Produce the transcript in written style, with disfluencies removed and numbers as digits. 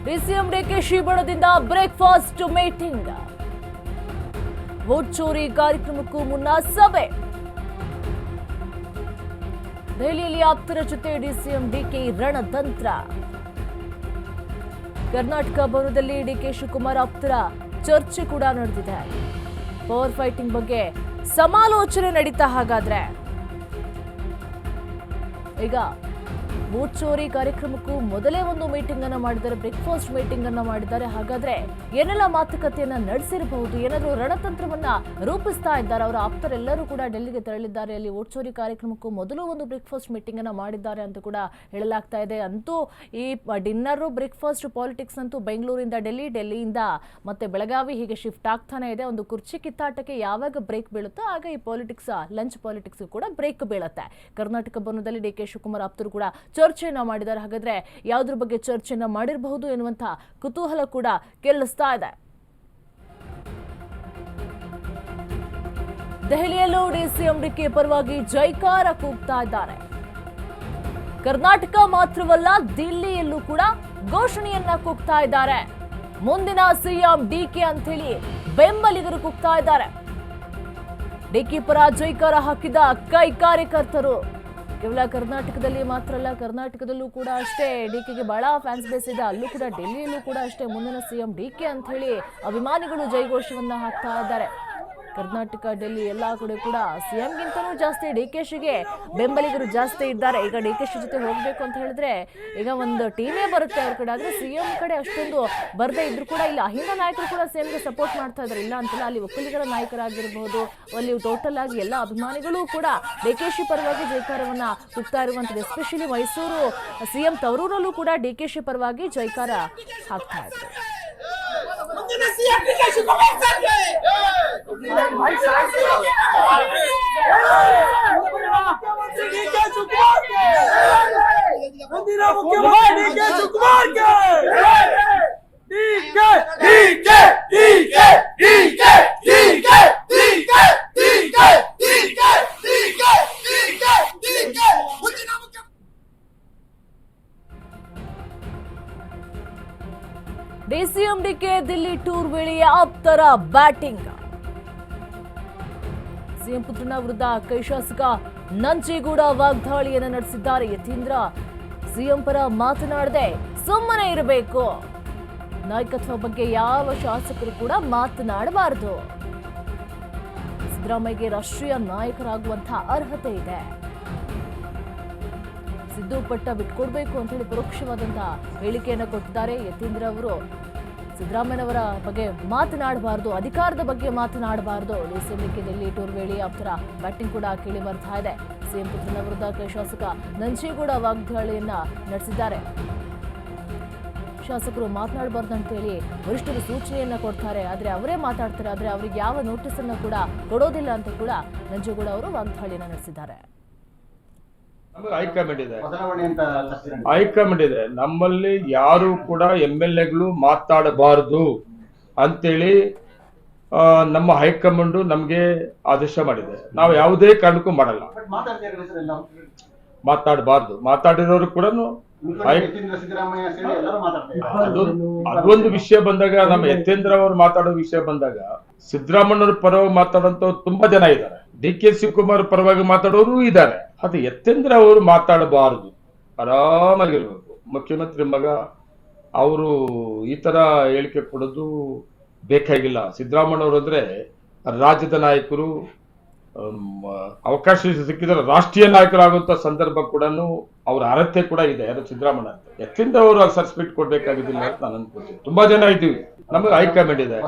DCM DKShi ಬಣದಿಂದ breakfast meeting. Vote ಚೋರಿ ಕಾರ್ಯಕ್ರಮಕ್ಕೂ ಮುನ್ನ ಸಭೆ. ದೆಹಲಿಯಲ್ಲಿ ಆಪ್ತರ ಜೊತೆ ಡಿಸಿಎಂ ಡಿಕೆ ರಣತಂತ್ರ. ಕರ್ನಾಟಕ ಭವನದಲ್ಲಿ ಡಿಕೆ ಶಿವಕುಮಾರ್ ಆಪ್ತರ ಚರ್ಚೆ ಕೂಡ ನಡೆದಿದೆ. ಪವರ್ ಫೈಟಿಂಗ್ ಬಗ್ಗೆ ಸಮಾಲೋಚನೆ ನಡೀತಾ. ಹಾಗಾದ್ರೆ ಈಗ ವೋಟ್ ಚೋರಿ ಕಾರ್ಯಕ್ರಮಕ್ಕೂ ಮೊದಲೇ ಒಂದು ಮೀಟಿಂಗ್ ಅನ್ನ ಮಾಡಿದ್ದಾರೆ, ಬ್ರೇಕ್ಫಾಸ್ಟ್ ಮೀಟಿಂಗ್ ಅನ್ನ ಮಾಡಿದ್ದಾರೆ. ಹಾಗಾದ್ರೆ ಏನೆಲ್ಲ ಮಾತುಕತೆಯನ್ನ ನಡೆಸಿರಬಹುದು, ಏನಾದರೂ ರಣತಂತ್ರವನ್ನ ರೂಪಿಸ್ತಾ ಇದ್ದಾರೆ. ಅವರ ಆಪ್ತರೆಲ್ಲರೂ ಕೂಡ ಡೆಲ್ಲಿಗೆ ತೆರಳಿದ್ದಾರೆ. ಅಲ್ಲಿ ವೋಟ್ ಚೋರಿ ಕಾರ್ಯಕ್ರಮಕ್ಕೂ ಮೊದಲು ಒಂದು ಬ್ರೇಕ್ಫಾಸ್ಟ್ ಮೀಟಿಂಗ್ ಅನ್ನ ಮಾಡಿದ್ದಾರೆ ಅಂತ ಕೂಡ ಹೇಳಲಾಗ್ತಾ ಇದೆ. ಅಂತೂ ಈ ಡಿನ್ನರ್ ಬ್ರೇಕ್ಫಾಸ್ಟ್ ಪಾಲಿಟಿಕ್ಸ್ ಅಂತೂ ಬೆಂಗಳೂರಿಂದ ಡೆಲ್ಲಿಯಿಂದ ಮತ್ತೆ ಬೆಳಗಾವಿ ಹೀಗೆ ಶಿಫ್ಟ್ ಆಗ್ತಾನೆ ಇದೆ. ಒಂದು ಕುರ್ಚಿ ಕಿತ್ತಾಟಕ್ಕೆ ಯಾವಾಗ ಬ್ರೇಕ್ ಬೀಳುತ್ತೋ ಆಗ ಈ ಪಾಲಿಟಿಕ್ಸ್, ಲಂಚ್ ಪಾಲಿಟಿಕ್ಸ್ ಕೂಡ ಬ್ರೇಕ್ ಬೀಳುತ್ತೆ. ಕರ್ನಾಟಕ ಭವನದಲ್ಲಿ ಡಿಕೆ ಶಿವಕುಮಾರ್ ಆಪ್ತರು ಕೂಡ ಚರ್ಚೆಯನ್ನ ಮಾಡಿದ್ದಾರೆ. ಹಾಗಾದ್ರೆ ಯಾವುದ್ರ ಬಗ್ಗೆ ಚರ್ಚೆಯನ್ನ ಮಾಡಿರಬಹುದು ಎನ್ನುವಂತ ಕುತೂಹಲ ಕೂಡ ಕೇಳಿಸ್ತಾ ಇದೆ. ದೆಹಲಿಯಲ್ಲೂ ಡಿಸಿಎಂ ಡಿಕೆ ಪರವಾಗಿ ಜೈಕಾರ ಕೂಗ್ತಾ ಇದ್ದಾರೆ. ಕರ್ನಾಟಕ ಮಾತ್ರವಲ್ಲ, ದಿಲ್ಲಿಯಲ್ಲೂ ಕೂಡ ಘೋಷಣೆಯನ್ನ ಕೂಗ್ತಾ ಇದ್ದಾರೆ. ಮುಂದಿನ ಸಿಎಂ ಡಿಕೆ ಅಂತ ಹೇಳಿ ಬೆಂಬಲಿಗರು ಕೂಗ್ತಾ ಇದ್ದಾರೆ. ಡಿಕೆ ಪರ ಜೈಕಾರ ಹಾಕಿದ ಕೈ ಕಾರ್ಯಕರ್ತರು. ಕೇವಲ ಕರ್ನಾಟಕದಲ್ಲಿ ಮಾತ್ರ ಅಲ್ಲ, ಕರ್ನಾಟಕದಲ್ಲೂ ಕೂಡ ಅಷ್ಟೇ ಡಿಕೆಗೆ ಬಹಳ ಫ್ಯಾನ್ಸ್ ಬೇಸ್ ಇದೆ. ಅಲ್ಲೂ ಕೂಡ ಡೆಲ್ಲಿಯಲ್ಲೂ ಕೂಡ ಅಷ್ಟೇ ಮುಂದಿನ ಸಿಎಂ ಡಿಕೆ ಅಂತ ಹೇಳಿ ಅಭಿಮಾನಿಗಳು ಜೈಘೋಷವನ್ನ ಹಾಕ್ತಾ ಇದ್ದಾರೆ. ಕರ್ನಾಟಕ, ಡೆಲ್ಲಿ ಎಲ್ಲ ಕಡೆ ಕೂಡ ಸಿಎಂಗಿಂತನೂ ಜಾಸ್ತಿ ಡಿಕೆಶಿಗೆ ಬೆಂಬಲಿಗರು ಜಾಸ್ತಿ ಇದ್ದಾರೆ. ಈಗ ಡಿಕೆಶಿ ಜೊತೆ ಹೋಗ್ಬೇಕು ಅಂತ ಹೇಳಿದ್ರೆ ಈಗ ಒಂದು ಟೀಮೇ ಬರುತ್ತೆ ಅವ್ರ ಕಡೆ. ಆದ್ರೆ ಸಿಎಂ ಕಡೆ ಅಷ್ಟೊಂದು ಬರದೇ ಇದ್ರು ಕೂಡ ಇಲ್ಲಿ ಅಹಿಂದ ನಾಯಕರು ಕೂಡ ಸಿಎಂಗೆ ಸಪೋರ್ಟ್ ಮಾಡ್ತಾ ಇದ್ದಾರೆ. ಇಲ್ಲ ಅಂತಲ್ಲ, ಅಲ್ಲಿ ಒಕ್ಕಲಿಗರ ನಾಯಕರಾಗಿರ್ಬಹುದು, ಅಲ್ಲಿ ಟೋಟಲ್ ಆಗಿ ಎಲ್ಲ ಅಭಿಮಾನಿಗಳು ಕೂಡ ಡಿಕೆಶಿ ಪರವಾಗಿ ಜೈಕಾರವನ್ನ ಕೂಗ್ತಾ ಇರುವಂತದ್ದು. ಎಸ್ಪೆಷಲಿ ಮೈಸೂರು ಸಿಎಂ ತವರೂರಲ್ಲೂ ಕೂಡ ಡಿಕೆಶಿ ಪರವಾಗಿ ಜೈಕಾರ ಹಾಕ್ತಾ ಇದ್ರು. ಡಿಸಿಎಂ ಡಿಕೆ ದಿಲ್ಲಿ ಟೂರ್ ವೇಳೆಯ ಆಪ್ತರ ಬ್ಯಾಟಿಂಗ್. ಸಿಎಂ ಪುತ್ರನ ವಿರುದ್ಧ ಕೈ ಶಾಸಕ ನಂಜೇಗೌಡ ವಾಗ್ದಾಳಿಯನ್ನು ನಡೆಸಿದ್ದಾರೆ. ಯತೀಂದ್ರ ಸಿಎಂ ಪರ ಮಾತನಾಡದೆ ಸುಮ್ಮನೆ ಇರಬೇಕು. ನಾಯಕತ್ವ ಬಗ್ಗೆ ಯಾವ ಶಾಸಕರು ಕೂಡ ಮಾತನಾಡಬಾರದು. ಸಿದ್ದರಾಮಯ್ಯಗೆ ರಾಷ್ಟ್ರೀಯ ನಾಯಕರಾಗುವಂತಹ ಅರ್ಹತೆ ಇದೆ. ಸಿದ್ದು ಪಟ್ಟ ಬಿಟ್ಕೊಡ್ಬೇಕು ಅಂತ ಹೇಳಿ ಪರೋಕ್ಷವಾದಂತಹ ಹೇಳಿಕೆಯನ್ನು ಕೊಟ್ಟಿದ್ದಾರೆ ಯತೀಂದ್ರ ಅವರು. ಸಿದ್ದರಾಮಯ್ಯನವರ ಬಗ್ಗೆ ಮಾತನಾಡಬಾರದು, ಅಧಿಕಾರದ ಬಗ್ಗೆ ಮಾತನಾಡಬಾರದು. ಡಿಸಿಎಂ ಡಿಕೆ ಡೆಲ್ಲಿ ಟೂರ್ ವೇಳೆ ಆಪ್ತರ ಬ್ಯಾಟಿಂಗ್ ಕೂಡ ಕೇಳಿ ಬರ್ತಾ ಇದೆ. ಸಿಎಂ ಪುತ್ರನ ವಿರುದ್ಧ ಕೈ ಶಾಸಕ ನಂಜೇಗೌಡ ವಾಗ್ದಾಳಿಯನ್ನ ನಡೆಸಿದ್ದಾರೆ. ಶಾಸಕರು ಮಾತನಾಡಬಾರ್ದು ಅಂತ ಹೇಳಿ ವರಿಷ್ಠರು ಸೂಚನೆಯನ್ನ ಕೊಡ್ತಾರೆ, ಆದ್ರೆ ಅವರೇ ಮಾತಾಡ್ತಾರೆ. ಆದ್ರೆ ಅವರಿಗೆ ಯಾವ ನೋಟಿಸ್ ಅನ್ನು ಕೂಡ ಕೊಡೋದಿಲ್ಲ ಅಂತ ಕೂಡ ನಂಜೇಗೌಡ ಅವರು ವಾಗ್ದಾಳಿಯನ್ನ ನಡೆಸಿದ್ದಾರೆ. ಹೈಕಮಾಂಡ್ ಇದೆ ನಮ್ಮಲ್ಲಿ. ಯಾರು ಕೂಡ MLAಗಳು ಮಾತಾಡಬಾರದು ಅಂತೇಳಿ ನಮ್ಮ ಹೈಕಮಾಂಡ್ ನಮ್ಗೆ ಆದೇಶ ಮಾಡಿದೆ. ನಾವು ಯಾವುದೇ ಕಾರಣಕ್ಕೂ ಮಾಡಲ್ಲ. ಮಾತಾಡಬಾರ್ದು. ಮಾತಾಡಿರೋರು ಕೂಡ ಅದೊಂದು ವಿಷಯ ಬಂದಾಗ, ನಮ್ಮ ಯತೀಂದ್ರ ಅವರು ಮಾತಾಡೋ ವಿಷಯ ಬಂದಾಗ ಸಿದ್ದರಾಮಯ್ಯವ್ರ ಪರವಾಗಿ ಮಾತಾಡೋಂಥವ್ರು ತುಂಬಾ ಜನ ಇದ್ದಾರೆ. DK ಶಿವಕುಮಾರ್ ಪರವಾಗಿ ಮಾತಾಡೋರು ಇದ್ದಾರೆ. ಅದು ಯತೀಂದ್ರ ಅವರು ಮಾತಾಡಬಾರದು, ಆರಾಮಾಗಿರ್ಬೇಕು. ಮುಖ್ಯಮಂತ್ರಿ ಮಗ ಅವರು ಈ ತರ ಹೇಳಿಕೆ ಕೊಡೋದು ಬೇಕಾಗಿಲ್ಲ. ಸಿದ್ದರಾಮಯ್ಯವರು ಅಂದ್ರೆ ರಾಜ್ಯದ ನಾಯಕರು, ಅವಕಾಶ ಸಿಕ್ಕಿದ್ರೆ ರಾಷ್ಟ್ರೀಯ ನಾಯಕರಾಗುವಂತ ಸಂದರ್ಭ ಕೂಡ ಅವ್ರ ಅರ್ಹತೆ ಕೂಡ ಇದೆ. ಯಾರು ಸಿದ್ದರಾಮಯ್ಯ ಅಂತ. ಯತೀಂದ್ರ ಅವರು ಸಸ್ಪೆಕ್ಟ್ ಕೊಡ್ಬೇಕಾಗಿದ್ದಿಲ್ಲ ಅಂತ ನಾನು ಅನ್ಕೋತೀನಿ. ತುಂಬಾ ಜನ ಇದ್ದೀವಿ. ನಮಗೆ ಹೈಕಮಾಂಡ್ ಇದೆ.